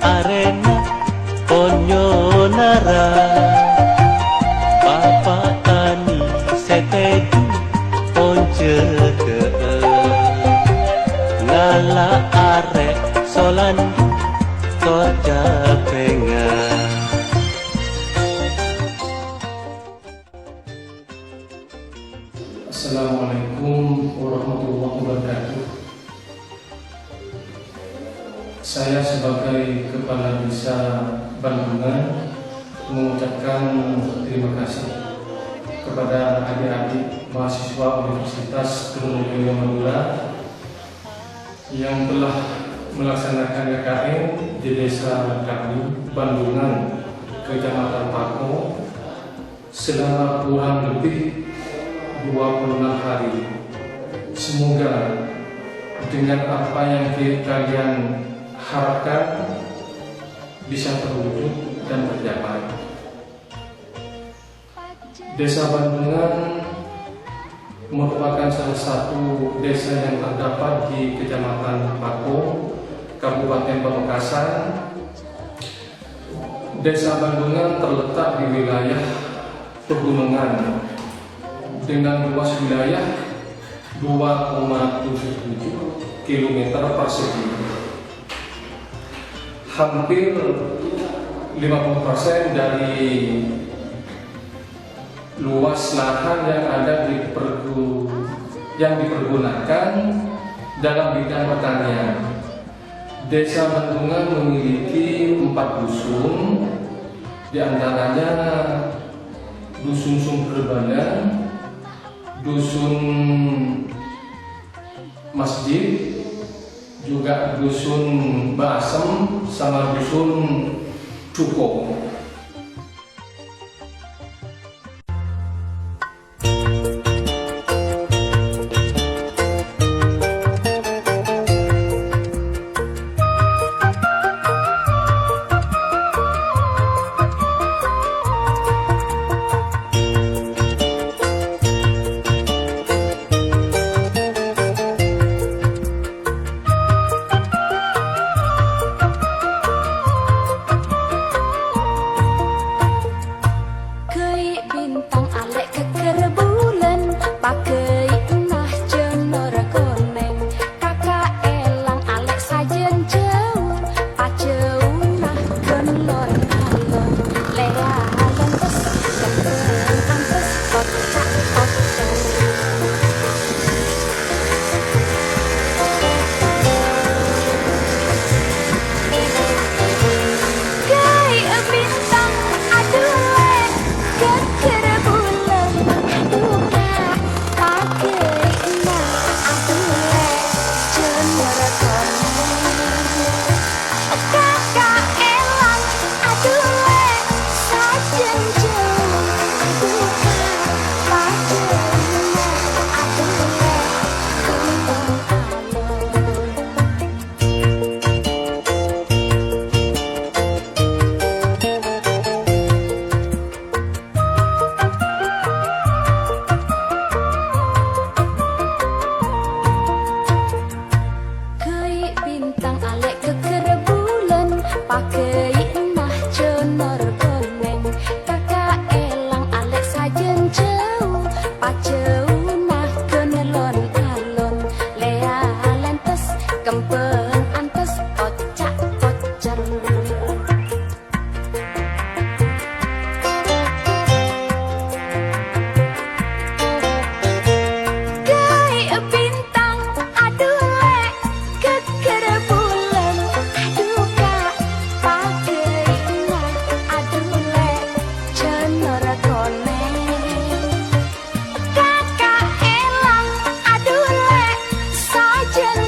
arena ponyo nara papa tani setedu ponce ke ngala arek solan toja penga. Assalamualaikum warahmatullahi wabarakatuh. Saya sebagai Kepala Desa Bandungan mengucapkan terima kasih kepada adik-adik mahasiswa Universitas Trunojoyo Madura yang telah melaksanakan KKN di desa kami Bandungan, Kecamatan Pako selama kurang lebih 26 hari. Semoga dengan apa yang kalian harapkan bisa terwujud dan tercapai. Desa Bandungan merupakan salah satu desa yang terdapat di Kecamatan Pako, Kabupaten Pamekasan. Desa Bandungan terletak di wilayah pegunungan dengan luas wilayah 2,77 km persegi. Hampir 50% dari luas lahan yang dipergunakan dalam bidang pertanian. Desa Bandungan memiliki 4 dusun, diantaranya Dusun Sumberbadan, Dusun Masjid, juga Dusun Basem, sama Dusun Cukup.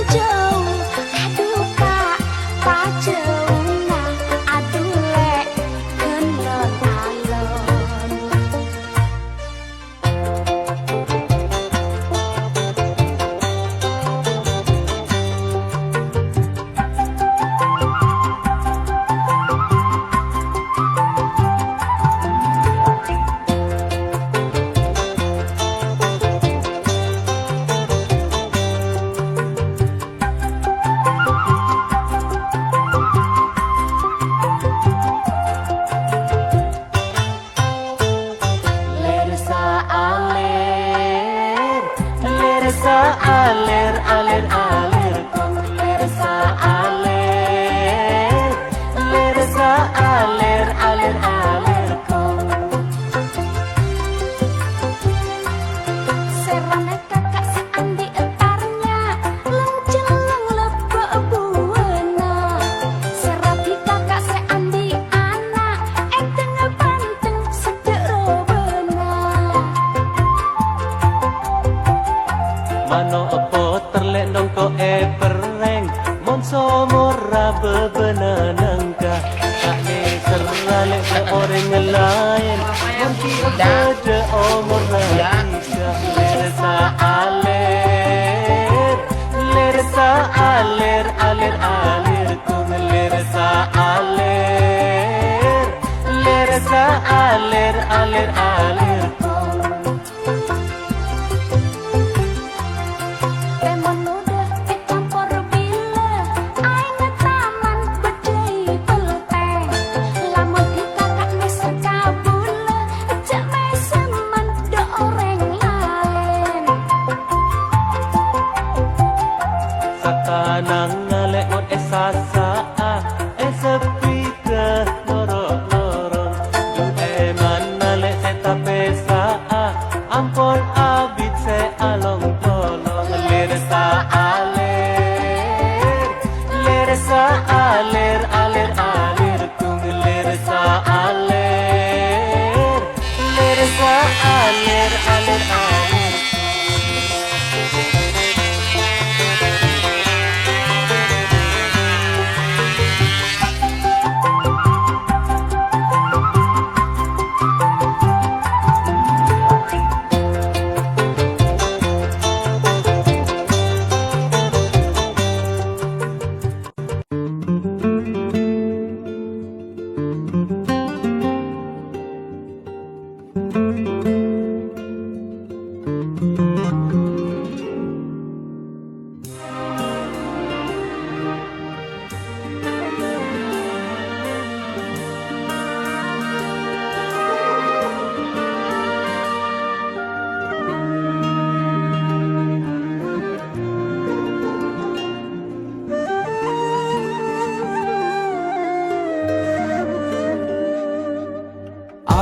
Jauh, aduh kak, pak jauh nah. pernah nangka tak serale ke orang lain nanti ada umur raja lersa alir lersa alir alir alir kum lersa alir lersa alir alir alir nang ngalekot esasa sepi ke lorong lorong du eman nalek seta pesa ampun abit se along tolong lersa alir lersa alir alir alir kung lersa alir lersa alir alir alir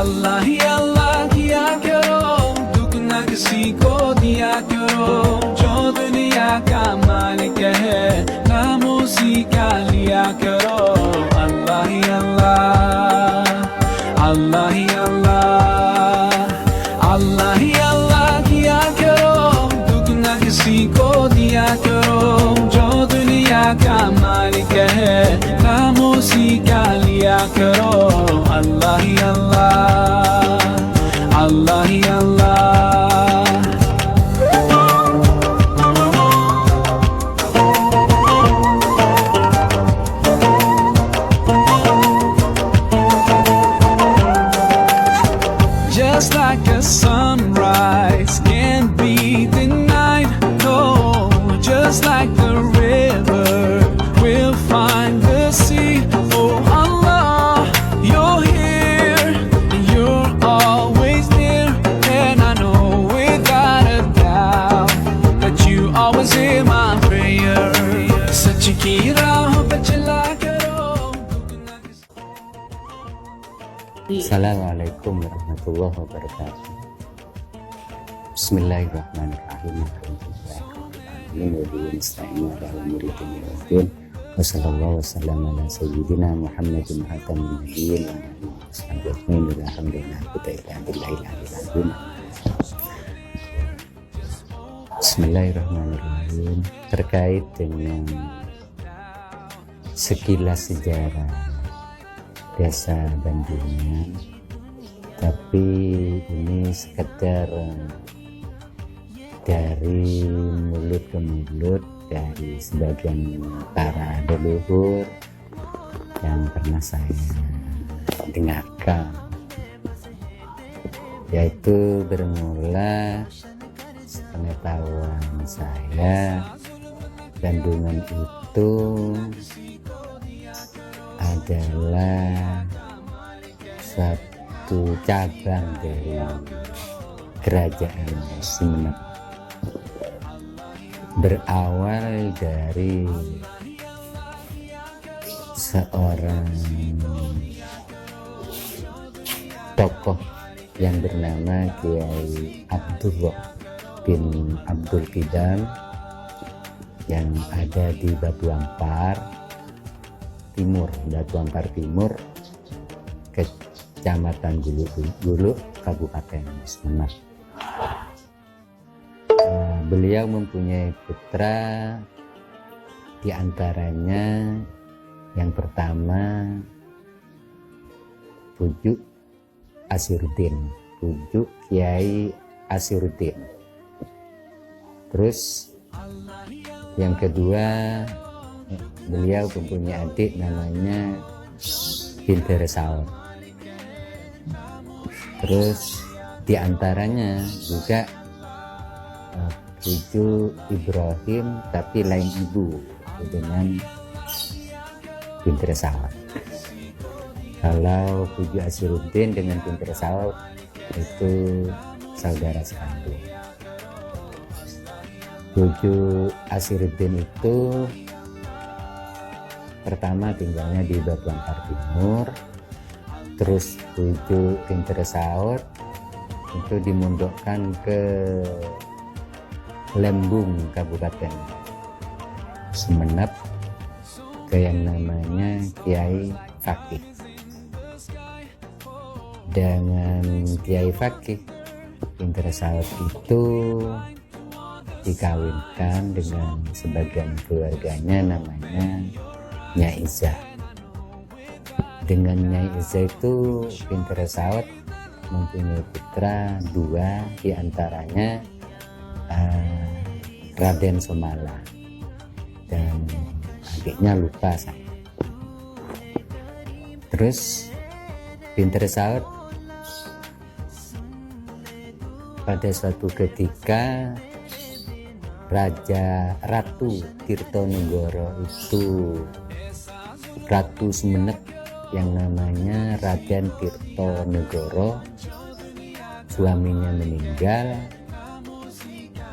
अल्लाह ही अल्लाह किया करो दुख न किसी को दिया करो जो दुनिया का मालिक है नाम उसी का लिया करो अल्लाह ही अल्लाह अल्लाह ही अल्लाह अल्लाह ही अल्लाह किया करो दुख न किसी को दिया करो जो दुनिया का मालिक है नाम उसी का लिया करो अल्लाह ही अल्लाह अल्लाह ही अल्लाह Just like a sunrise can't be denied, no. Just like the river will find the sea. Oh Allah, you're here, you're always near, and I know without a doubt that you always hear my prayer. Sach ki raah pe chala karo. Assalamualaikum warahmatullahi wabarakatuh. Bismillahirrahmanirrahim. Wassallallahu wasallam ala sayyidina Muhammadin khatamin nabiyyin wa alihi ajmain alhamdulillah billahil Bismillahirrahmanirrahim. Terkait dengan sekilas sejarah Desa Bandungan, tapi ini sekedar dari mulut ke mulut dari sebagian para leluhur yang pernah saya dengarkan, yaitu bermula sepengetahuan saya Bandungan itu adalah satu cabang dari kerajaan Sumenep, berawal dari seorang tokoh yang bernama Kiai Abdullah bin Abdul Qidam yang ada di Batu Ampar Timur, Kecamatan Gulu, Kabupaten Sumenep. Beliau mempunyai putra, diantaranya Yang pertama Pujuk Asiruddin, Pujuk Kiai Asiruddin. Terus yang kedua, beliau mempunyai adik namanya Pinter Saud. Terus diantaranya juga Pujuk Ibrahim tapi lain ibu dengan Pinter Saud. Kalau Pujuk Asiruddin dengan Pinter Saud itu saudara sekandung. Pujuk Asiruddin itu pertama tinggalnya di Batu Ampar Timur, terus Pujuk Pinter Saud itu dimondokkan ke Lembung Kabupaten Sumenep ke yang namanya Kiai Fakih. Dengan Kiai Fakih, Pinter Saud itu dikawinkan dengan sebagian keluarganya namanya Nyai Izzah. Dengan Nyai Izzah itu Pinter Saud mempunyai putra dua, diantaranya Raden Somala dan adiknya lupa saya. Terus Pinter Saud pada suatu ketika Ratu Tirtonegoro itu Ratu Sumenep yang namanya Raden Tirtonegoro, suaminya meninggal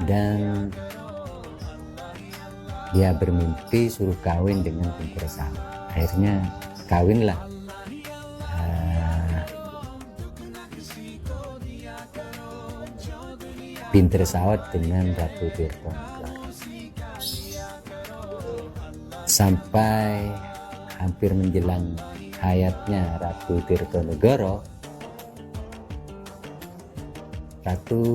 dan dia bermimpi suruh kawin dengan Pinter Saud. Akhirnya kawinlah Pinter Saud dengan Ratu Tirtonegoro. Sampai hampir menjelang hayatnya Ratu Tirtonegoro,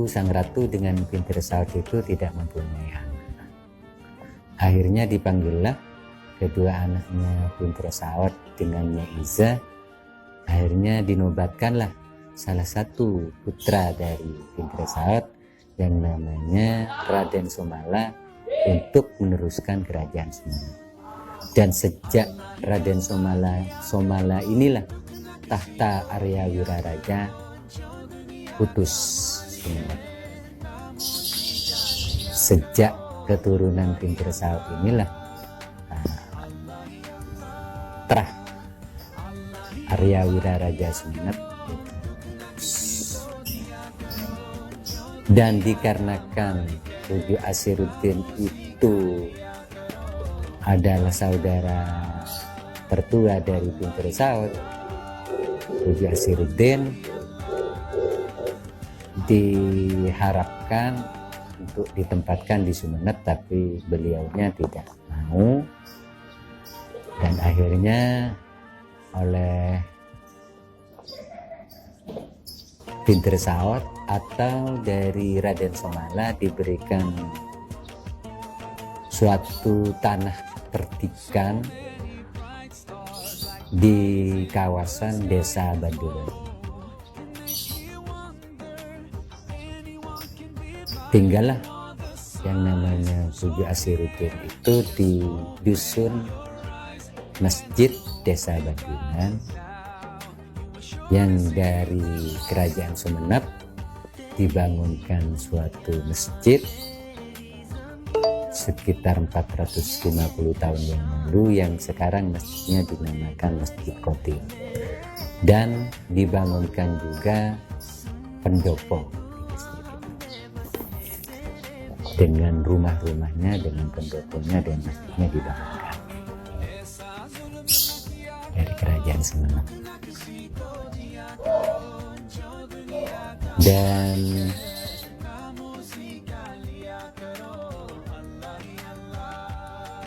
sang ratu dengan Pinter Saud itu tidak mempunyai anak. Akhirnya dipanggillah kedua anaknya Pinter Saud dengan Nyai Izzah. Akhirnya dinobatkanlah salah satu putra dari Pinter Saud yang namanya Raden Somala untuk meneruskan kerajaan Sumenep. Dan sejak Raden Somala inilah tahta Arya Wiraraja putus Sumenep. Sejak keturunan Pinter Saud inilah terah Arya Wiraraja Sumenep. Dan dikarenakan Pujuk Asiruddin itu adalah saudara tertua dari Pinter Saud, Pujuk Asiruddin diharapkan untuk ditempatkan di Sumenep, tapi beliaunya tidak mau. Dan akhirnya oleh Pinter Saud atau dari Raden Somala diberikan suatu tanah perdikan di kawasan Desa Banduran. Tinggallah yang namanya Pujuk Asiruddin itu di dusun Masjid Desa Banduran, yang dari kerajaan Sumenep dibangunkan suatu masjid sekitar 450 tahun yang lalu, yang sekarang masjidnya dinamakan Masjid Kodim. Dan dibangunkan juga pendopo dengan rumah-rumahnya, dengan pendoponya, dan masjidnya dibangunkan dari kerajaan Sumenep. Dan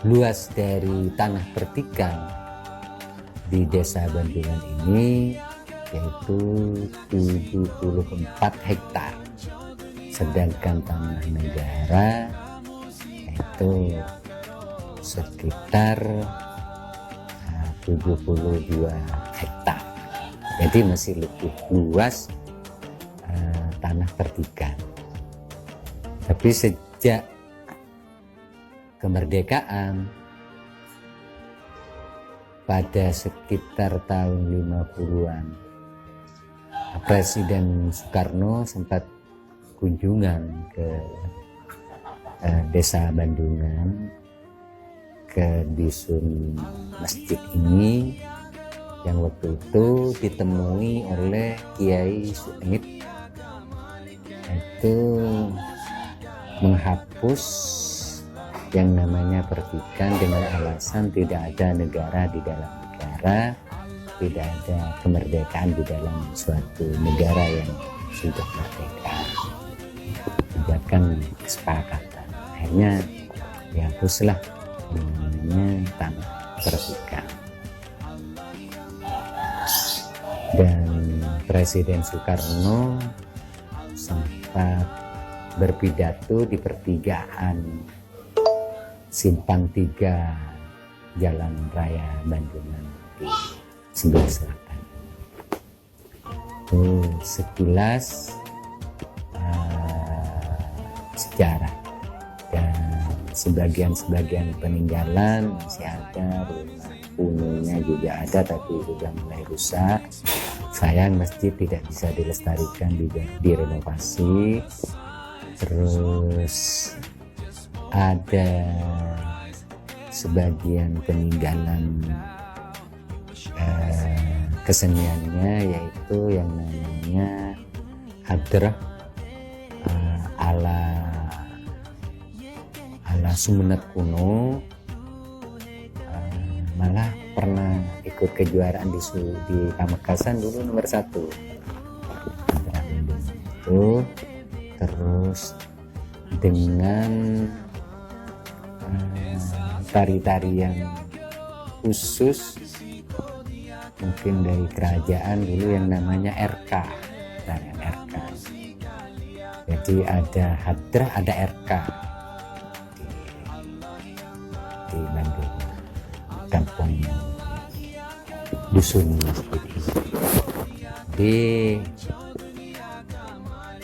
luas dari tanah pertikan di Desa Banduran ini yaitu 74 hektar, sedangkan tanah negara yaitu sekitar 72 hektar. Jadi masih lebih luas tanah perdikan. Tapi sejak kemerdekaan pada sekitar tahun 50-an, Presiden Soekarno sempat kunjungan ke desa Bandungan, ke dusun masjid ini, yang waktu itu ditemui oleh Kiai Su'id, itu menghapus yang namanya perdikan dengan alasan tidak ada negara di dalam negara, tidak ada kemerdekaan di dalam suatu negara yang sudah merdeka. Buatkan kesepakatan, akhirnya dihapuslah namanya tanah perdikan. Dan Presiden Soekarno sempat berpidato di pertigaan Simpang 3 Jalan Raya Bandungan di sebelah selatan. Itu sekilas sejarah, dan sebagian peninggalan masih ada, rumah kunonya juga ada tapi sudah mulai rusak. Sayang masjid tidak bisa dilestarikan, direnovasi. Terus ada sebagian peninggalan keseniannya, yaitu yang namanya hadrah ala Sumenep kuno. Malah pernah ikut kejuaraan di Pamekasan dulu nomor 1 itu. Terus dengan tari-tarian khusus mungkin dari kerajaan dulu yang namanya RK, tarian RK. Jadi ada hadrah, ada RK di Bandung, kampung dusun seperti ini. Jadi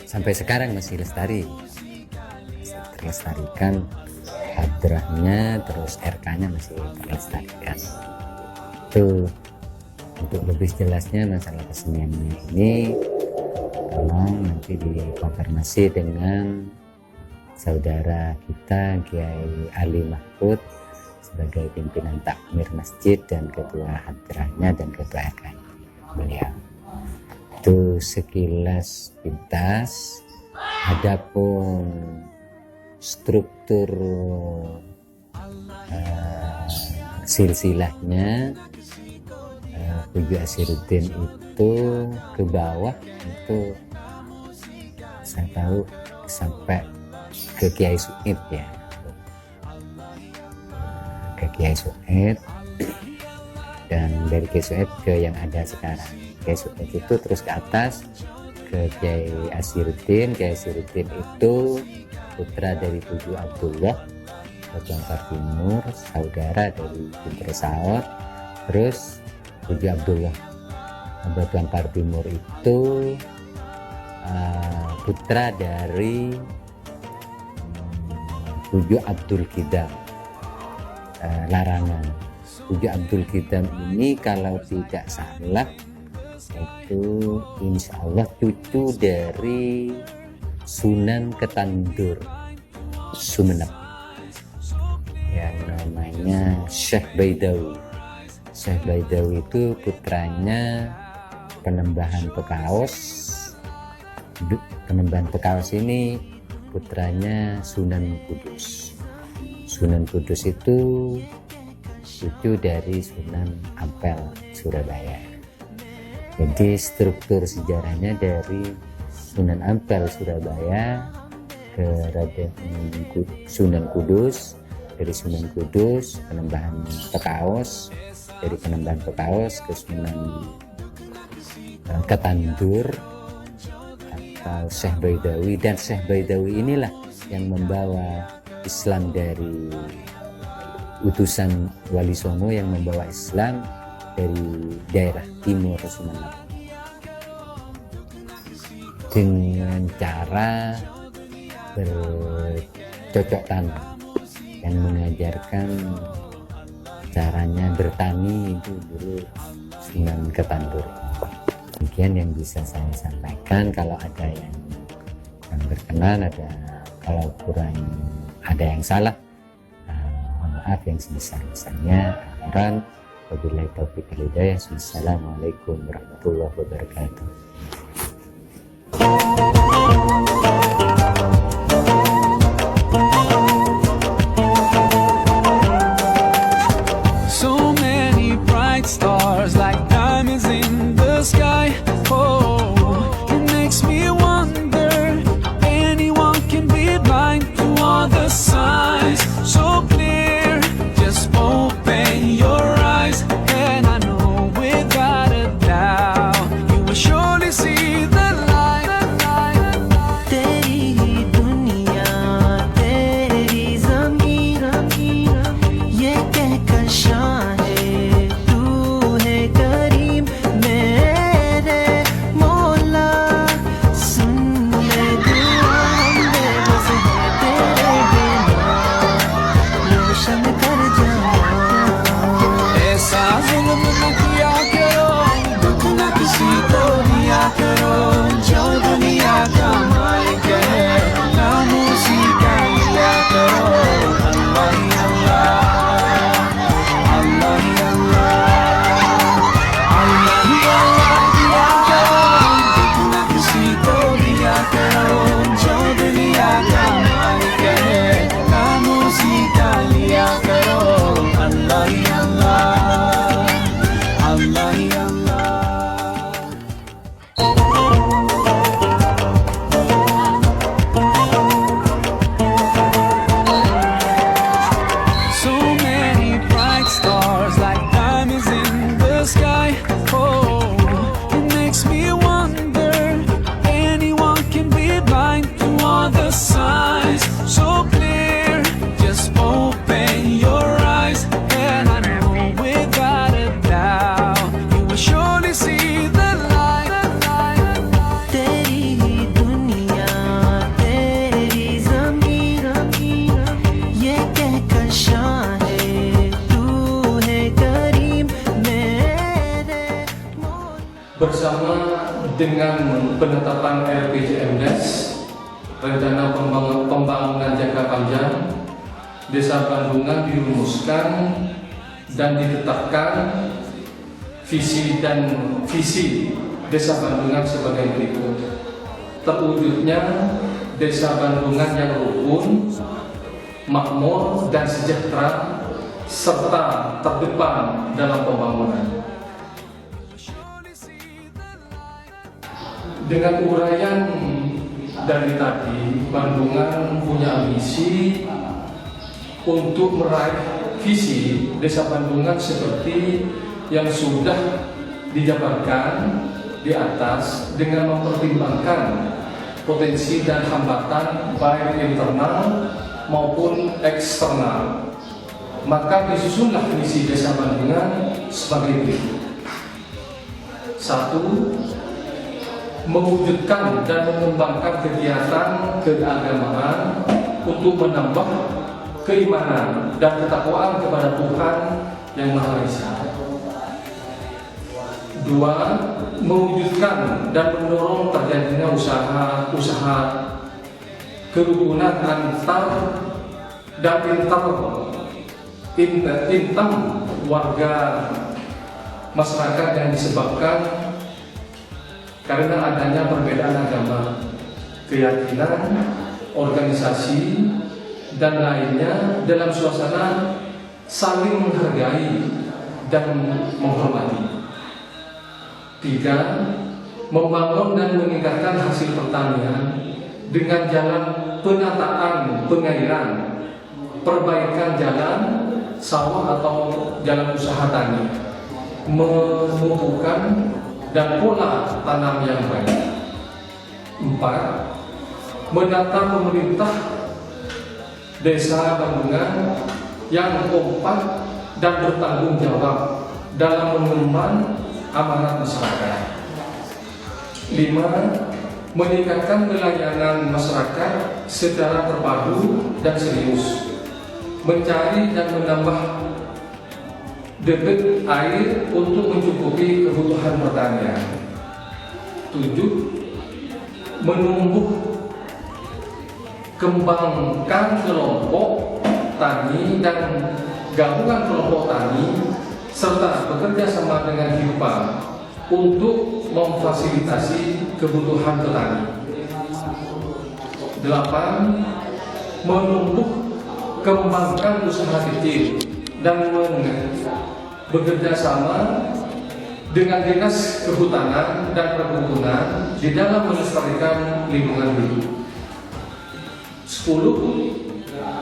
sampai sekarang masih lestari, masih terlestarikan hadrahnya, terus RK-nya masih terlestarikan. Itu untuk lebih jelasnya masalah keseniannya ini tolong nanti dikonfirmasi dengan saudara kita Kiai Ali Mahfud sebagai pimpinan takmir masjid dan ketua hadrahnya dan ketua RK-nya beliau. Itu sekilas pintas. Adapun struktur silsilahnya, Puju Asiruddin itu ke bawah itu saya tahu sampai ke Kiai Su'id ya, ke Kiai Su'id, dan dari Kiai Su'id ke yang ada sekarang. Kiai Su'id itu terus ke atas ke Kiai Asiruddin. Kiai Asiruddin itu putra dari Puju Abdullah Batuan Timur, saudara dari Pinter Saor. Terus Puju Abdullah Batuan Timur itu putra dari Puju Abdul Kidam Larangan. Puju Abdul Kidam ini kalau tidak salah itu insya Allah cucu dari Sunan Ketandur Sumenep yang namanya Syekh Baidawi. Syekh Baidawi itu putranya Penembahan Pekaos. Penembahan Pekaos ini putranya Sunan Kudus. Sunan Kudus itu cucu dari Sunan Ampel Surabaya. Jadi struktur sejarahnya dari Sunan Ampel Surabaya ke Raden Sunan Kudus, dari Sunan Kudus Penembahan Pekaos, dari Penembahan Pekaos ke Sunan Ketandur atau Syekh Baidawi. Dan Syekh Baidawi inilah yang membawa Islam dari utusan Wali Songo yang membawa Islam dari daerah timur Sumeneb dengan cara bercocok tanam dan mengajarkan caranya bertani itu dulu dengan ketandur. Demikian yang bisa saya sampaikan. Kalau ada yang berkenan, kalau kurang ada yang salah, mohon maaf yang sebesar-besarnya. Wabillahi taufiq wal hidayah. Wassalamualaikum warahmatullahi wabarakatuh. So many bright stars like diamonds in the sky. Oh, it makes me wonder, anyone can be blind to all the signs. So clear, just open your eyes, and I know without a doubt you will surely see the light. तेरी ही दुनिया तेरी ज़मीन ये कहकर शाहे तू है करीम मेरे मौला सुन ले दुआ हम बेबस हैं तेरे बिना रोशन कर जाना ऐसा जुल्म न किया करो, दुख न किसी को दिया करो, जो दुनिया का मालिक है नाम उसी का लिया करो। अल्लाह ही अल्लाह, अल्लाह ही अल्लाह, अल्लाह ही अल्लाह दिया करो, दुख न किसी को दिया करो, जो दुनिया का मालिक है नाम उसी का लिया करो। अल्लाह ही अल्लाह, अल्लाह ही अल्लाह। So many bright stars like diamonds in the sky. Oh, it makes me wonder, anyone can be blind to all the signs. So clear, just open your eyes, and I know without a doubt you will surely see the light. तेरी ही दुनिया तेरी ज़मीन ये कहकर शाहे तू है करीम मेरे Bersama dengan penetapan RPJMdes, rencana pembangunan jangka panjang, Desa Bandungan dirumuskan dan ditetapkan visi Desa Bandungan sebagai berikut. Terwujudnya Desa Bandungan yang rukun, makmur dan sejahtera serta terdepan dalam pembangunan. Dengan uraian dari tadi, Bandungan punya ambisi untuk meraih visi Desa Bandungan seperti yang sudah dijabarkan di atas dengan mempertimbangkan potensi dan hambatan baik internal maupun eksternal. Maka disusunlah visi Desa Bandungan sebagai berikut. 1. Mewujudkan dan mengembangkan kegiatan keagamaan untuk menambah keimanan dan ketakwaan kepada Tuhan Yang Maha Esa. 2. Mewujudkan dan mendorong terjadinya usaha kerukunan antar dan intam warga masyarakat yang disebabkan karena adanya perbedaan agama, keyakinan, organisasi, dan lainnya dalam suasana saling menghargai dan menghormati. 3. Membangun dan meningkatkan hasil pertanian dengan jalan penataan pengairan, perbaikan jalan, sawah atau jalan usaha tani, memupukkan dan pola tanam yang baik. 4. Menata pemerintah Desa Bandungan yang kompak dan bertanggung jawab dalam mengemban amanat masyarakat. 5. Meningkatkan pelayanan masyarakat secara terpadu dan serius, mencari dan menambah debit air untuk mencukupi kebutuhan pertanian. 7. Menumbuh kembangkan kelompok tani dan gabungan kelompok tani serta bekerja sama dengan Hiupa untuk memfasilitasi kebutuhan petani. 8. Menumbuh kembangkan usaha kecil dan bekerja sama dengan Dinas Kehutanan dan Perkebunan di dalam melestarikan lingkungan hidup. 10.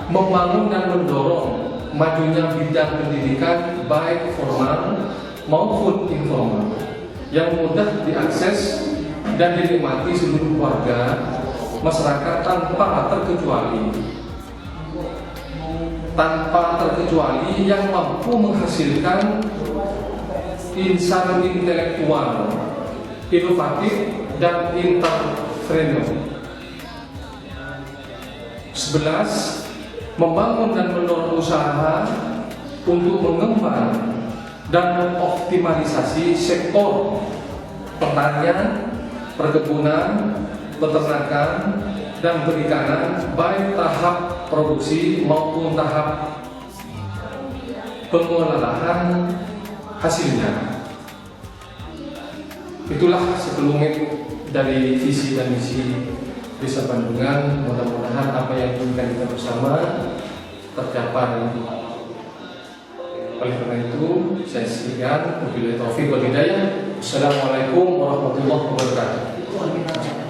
Membangun dan mendorong majunya bidang pendidikan baik formal maupun informal yang mudah diakses dan dinikmati seluruh warga masyarakat tanpa terkecuali yang mampu menghasilkan insan intelektual, inovatif dan entrepreneur. 11. Membangun dan mendorong usaha untuk mengembang dan mengoptimalisasi sektor pertanian, perkebunan, peternakan, dan perikanan baik tahap produksi maupun tahap pengolahan hasilnya. Itulah sekelumit dari visi dan misi Desa Bandungan. Mudah-mudahan apa yang diinginkan kita bersama tercapai. Oleh karena itu, saya sekian. Wabillahi taufiq wal hidayah. Assalamualaikum warahmatullahi wabarakatuh.